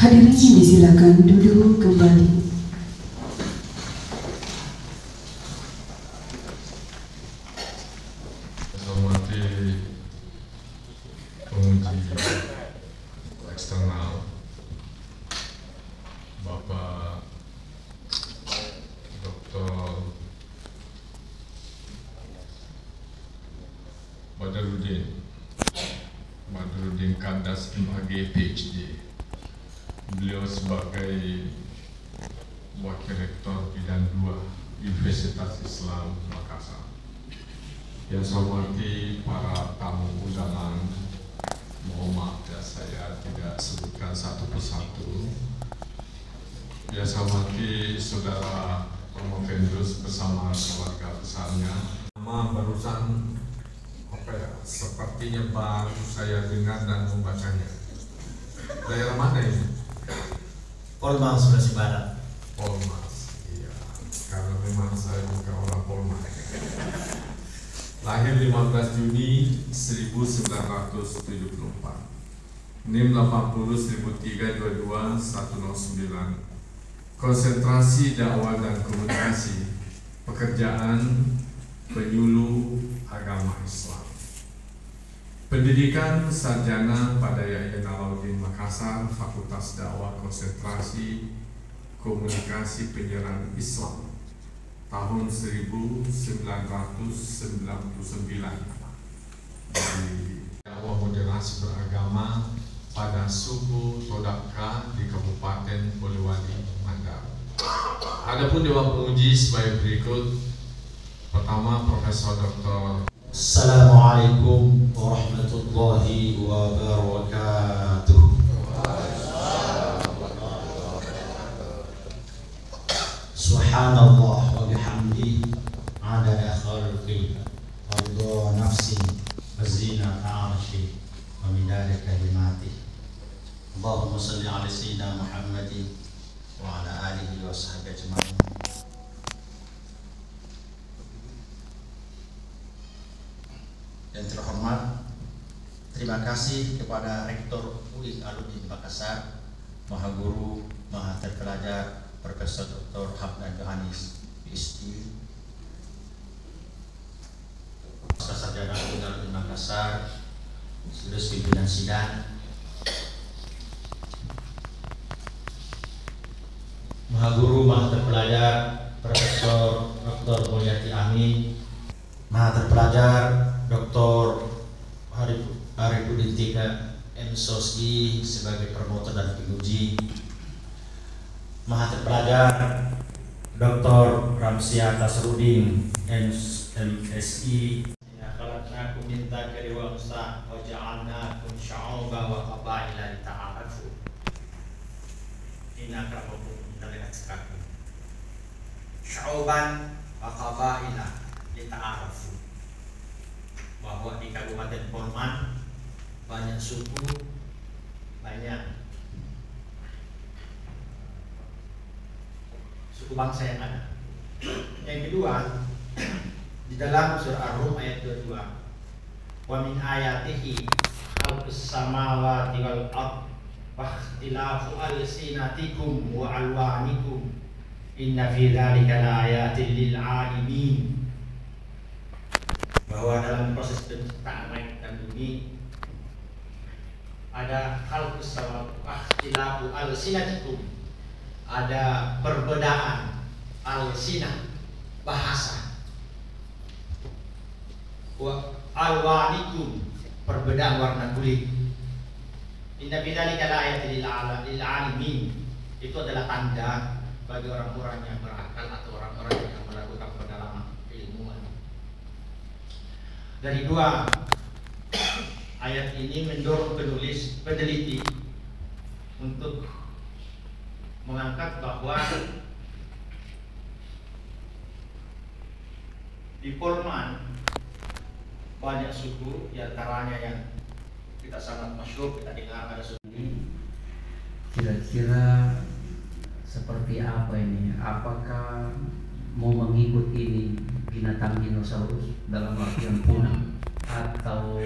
Hadirin disilakan duduk kembali. Hormati penguji eksternal Bapak Dr. Badrudin Kandas MAG PhD. Beliau sebagai Wakil Rektor Bidang 2 Universitas Islam Makassar. Yang saya hormati para tamu undangan, mohon maaf ya saya tidak sebutkan satu persatu. Yang saya hormati Saudara Romo Vendus bersama keluarga besarnya. Nama barusan sepertinya baru saya dengar dan membacanya. Daerah mana ini? Polmas, Sulawesi Barat. Polmas, iya. Karena memang saya juga orang Polmas. Lahir 15 Juni 1974. NIM 80.322.109. Konsentrasi dakwah dan komunikasi. Pekerjaan penyuluh agama Islam. Pendidikan sarjana pada Yayan Alauddin Makassar, Fakultas Dakwah Konsentrasi Komunikasi Penyiaran Islam tahun 1999 di dakwah moderasi beragama pada suku Todaka di Kabupaten Polewali Mandar. Adapun dewan penguji sebagai berikut. Pertama, Profesor Dr. Assalamualaikum warahmatullahi wabarakatuh. Subhanallah wa bihamdi adada khalqi wa ridha nafsi wa zinata arshi wa midada kalimati. Allahumma salli ala sayyidina Muhammadin wa ala alihi wa sahbihi ajma'in. Yang terhormat, terima kasih kepada Rektor UI Alauddin Makassar, Maha Guru, Maha Terpelajar, Profesor Dr. Hamdan Yohanes, PhD, Sarjana UI Alauddin Makassar, seluruh pimpinan sidang, Maha Guru, Maha Terpelajar, Profesor Dr. Mulyati Amin, Maha Terpelajar Dr. Arifudin Tika MSOSI sebagai promotor dan penguji, Maha Terpelajar Dr. Ramsia Tasrudin MSI. Inna khalaqnakum min dzakari wa unsa wa ja'alnakum syu'uban wa qabaila lita'arafu. Inna akramakum indallahi atqakum. Syu'uban wa qabaila lita'arafu. Bahwa di Kabupaten Polman banyak suku, banyak suku bangsa yang ada. Yang kedua, di dalam surah Ar-Rum ayat 22, wa min ayatihi khalqus samawati wal ard wa ikhtilafu alsinatikum wa alwanikum inna fi dzalika laayatin lil 'alimin. Bahwa dalam proses penciptaan langit dan bumi ada khalqus samawati wa ikhtilafu alsinatikum, ada perbedaan alsinah bahasa, wa alwanikum perbedaan warna kulit. Inna bidzalika laayatin lil 'alamin, itu adalah tanda bagi orang-orang yang berakal atau orang-orang yang melakukan pendalaman keilmuan. Dari dua ayat ini mendorong peneliti untuk mengangkat bahwa di Polman banyak suku, diantaranya yang kita sangat masyhur, kita dengar ada suku. Kira-kira seperti apa ini? Apakah mau mengikut ini binatang dinosaurus dalam artian punah atau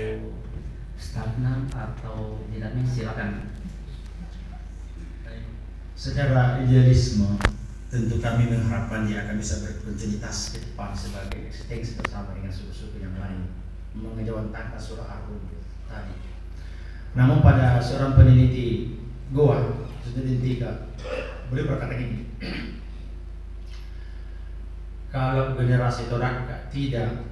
stagnan atau dinamis? Silakan. Secara idealisme, tentu kami mengharapkan dia akan bisa berkontinuitas ke depan sebagai ekstensi bersama dengan suku-suku yang lain, mengejawantahkan surah Ar-Rum tadi. Namun pada seorang peneliti Goa, studi 3, beliau berkata gini, kalau generasi Toraja tidak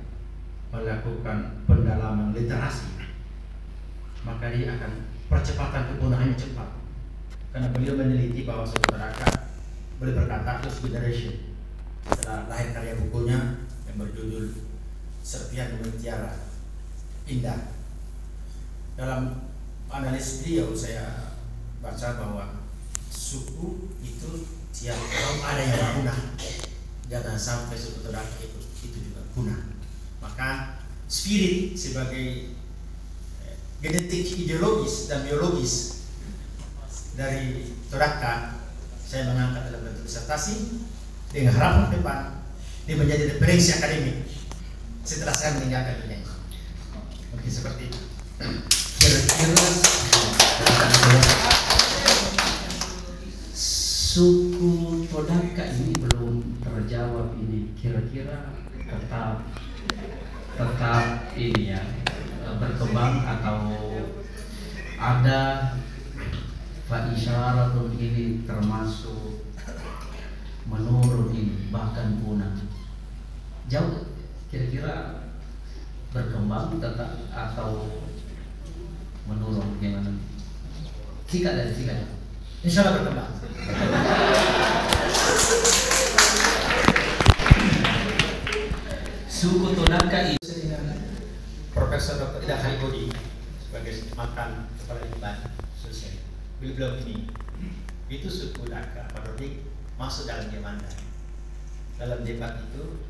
melakukan pendalaman literasi, maka dia akan percepatan kepunahannya cepat. Karena beliau meneliti bahwa suku Toraja, beliau berkata first generation setelah lahir karya bukunya yang berjudul Serpihan Mutiara Indah. Dalam analis beliau saya baca bahwa suku itu tiap tahun ada yang punah, jangan sampai suku Toraja itu juga punah. Maka spirit sebagai genetik ideologis dan biologis dari Toraja saya mengangkat dalam bentuk disertasi dengan harapan depan dia menjadi referensi akademik setelah saya meninggalkan dunia ini. Mungkin seperti itu. Kira-kira suku Todaca ini belum terjawab ini. Kira-kira tetap ini ya berkembang atau ada faisyaratun ini termasuk menurun ini bahkan punah. Jauh kira-kira berkembang tetap atau menurun gimana? Sikat. Insya Allah berkembang. Suku Todaca itu Profesor Dr. Ida Khalibodi sebagai mantan kepala Dipan Sosial. Beliau ini itu suku Todaca Parodik masuk dalam Jemanda. Dalam debat itu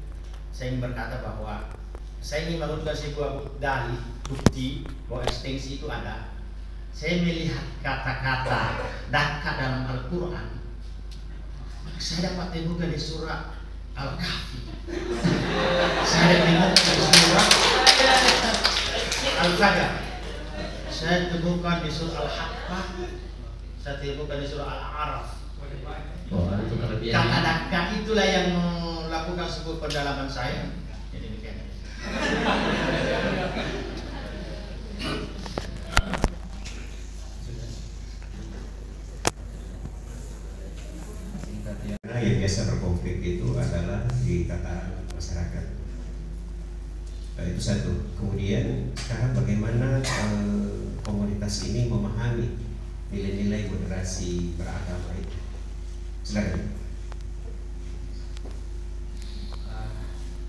saya ingin berkata bahwa saya ingin menunjukkan sebuah dalih bukti bahwa ekstensi itu ada. Saya melihat kata-kata Daka dalam Al-Quran. Saya dapat temukan di surah Al-Kahfi. Saya temukan di surah Al-Qadar. Saya temukan di surah Al-Haqqah. Saya temukan di surah Al-A'raf. Kata Daka itulah yang melakukan sebuah pendalaman saya. Jadi demikian. Yang biasa berkonflik itu adalah di tataran masyarakat. Itu satu. Kemudian sekarang bagaimana komunitas ini memahami nilai-nilai moderasi beragama itu? Silakan.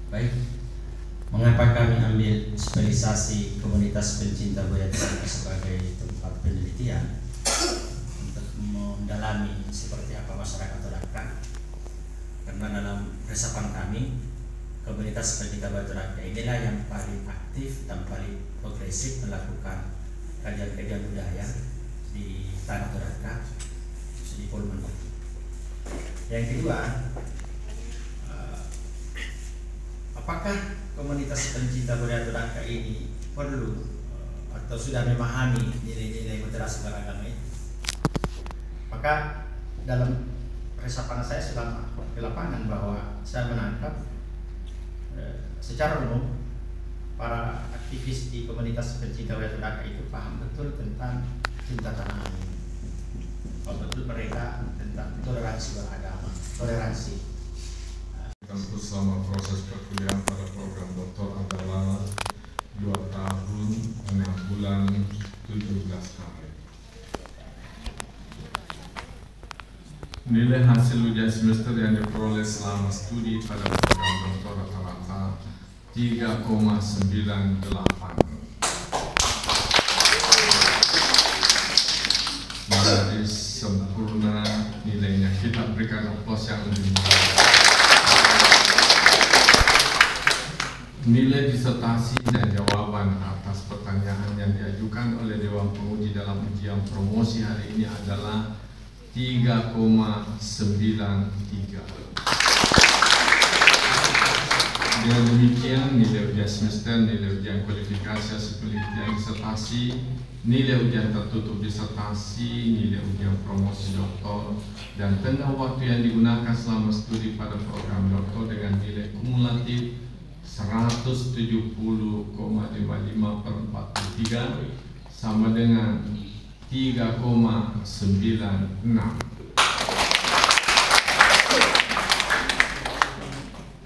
Baik. Mengapa kami ambil spesialisasi komunitas pencinta budaya Toraja sebagai tempat penelitian untuk mendalami seperti apa masyarakat Toraja? Karena dalam resapan kami, komunitas pencinta budaya Toraja inilah yang paling aktif dan paling progresif melakukan kajian-kajian budaya di tanah Toraja, di Polman. Yang kedua, apakah komunitas pencinta budaya Toraja ini perlu atau sudah memahami nilai-nilai moderasi beragama itu? Maka dalam resapan saya selama di lapangan bahwa saya menangkap secara umum para aktivis di komunitas pencinta budaya Toraja itu paham betul tentang cinta tanah air, paham betul mereka tentang toleransi beragama, toleransi. Kampus selama proses perkuliahan pada program Dr. Andalan 2 tahun 6 bulan 17 hari. Nilai hasil ujian semester yang diperoleh selama studi pada program doktor rata-rata 3,98. Nyaris sempurna nilainya. Kita berikan aplaus yang lebih besar. Nilai disertasi dan jawaban atas pertanyaan yang diajukan oleh Dewan Penguji dalam ujian promosi hari ini adalah 3,93. Dengan demikian, nilai ujian semester, nilai ujian kualifikasi hasil penelitian disertasi, nilai ujian tertutup disertasi, nilai ujian promosi doktor, dan tengah waktu yang digunakan selama studi pada program doktor dengan nilai kumulatif 170,55/43 sama dengan 3,96.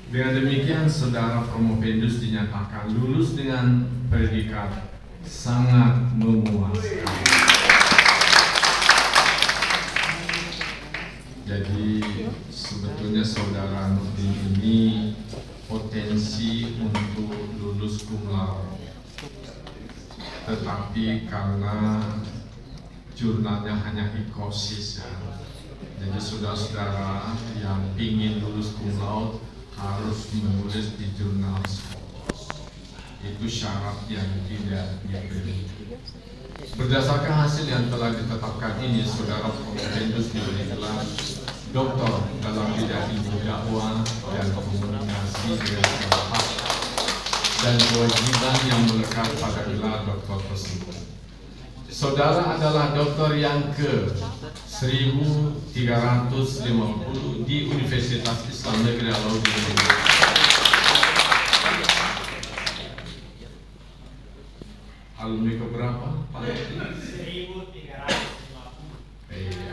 Dengan demikian, saudara Promopendus dinyatakan lulus dengan predikat sangat memuaskan. Jadi sebetulnya saudara Nurdin ini potensi untuk lulus cum laude, tetapi karena jurnalnya hanya ikosis ya. Jadi saudara-saudara yang ingin lulus cum laude harus menulis di jurnal Scopus. Itu syarat yang tidak diberi. Berdasarkan hasil yang telah ditetapkan ini, saudara Promopendus diberi gelar doktor dalam bidang ilmu dakwah dan komunikasi dengan masyarakat dan kewajiban yang melekat pada gelar doktor tersebut. Saudara adalah doktor yang ke 1350 di Universitas Islam Negeri Alauddin. Alumni keberapa? 1350. Iya.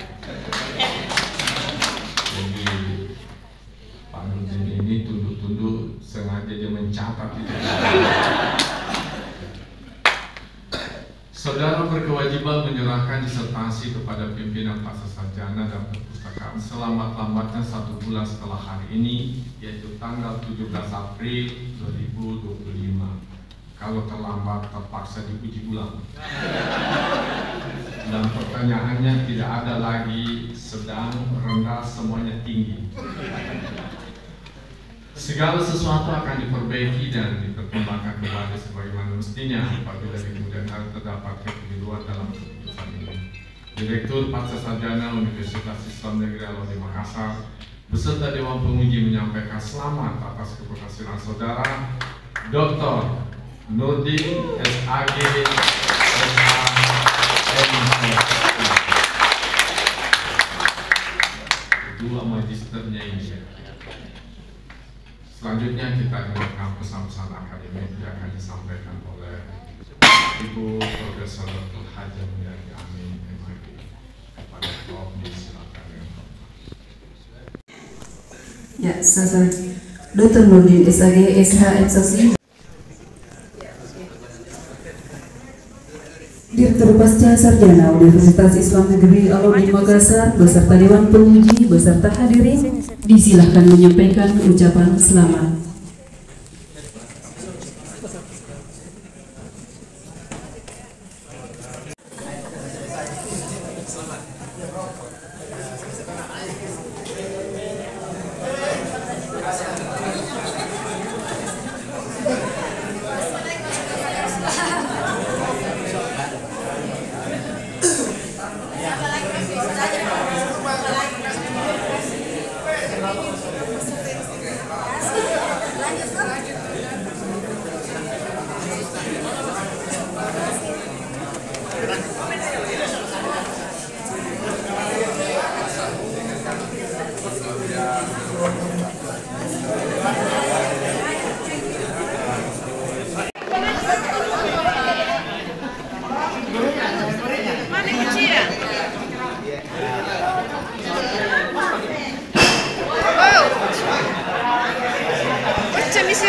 Jadi Pak Nurdin ini tunduk-tunduk sengaja dia mencatat itu. Saudara berkewajiban menyerahkan disertasi kepada pimpinan Pasca Sarjana dan Perpustakaan selambat-lambatnya 1 bulan setelah hari ini, yaitu tanggal 17 April 2025. Kalau terlambat terpaksa diuji ulang. Dan pertanyaannya tidak ada lagi sedang, rendah, semuanya tinggi. Segala sesuatu akan diperbaiki dan dipertimbangkan kembali sebagaimana mestinya apabila di kemudian hari terdapat kekeliruan dalam keputusan ini. Direktur Pasca Sarjana Universitas Islam Negeri Alauddin Makassar beserta Dewan Penguji menyampaikan selamat atas keberhasilan saudara Dr. Nurdin SAG dua magisternya ini. Selanjutnya kita dengarkan pesan-pesan akademik yang akan disampaikan oleh Ibu Profesor Dr. Haji Mulyadi Amin MAG. Kepada Prof. Silakan. Ya, saya Dr. Nurdin SAG SH Direktur Pasca Sarjana Universitas Islam Negeri Alauddin Makassar beserta Dewan Penguji beserta hadirin disilahkan menyampaikan ucapan selamat. Misi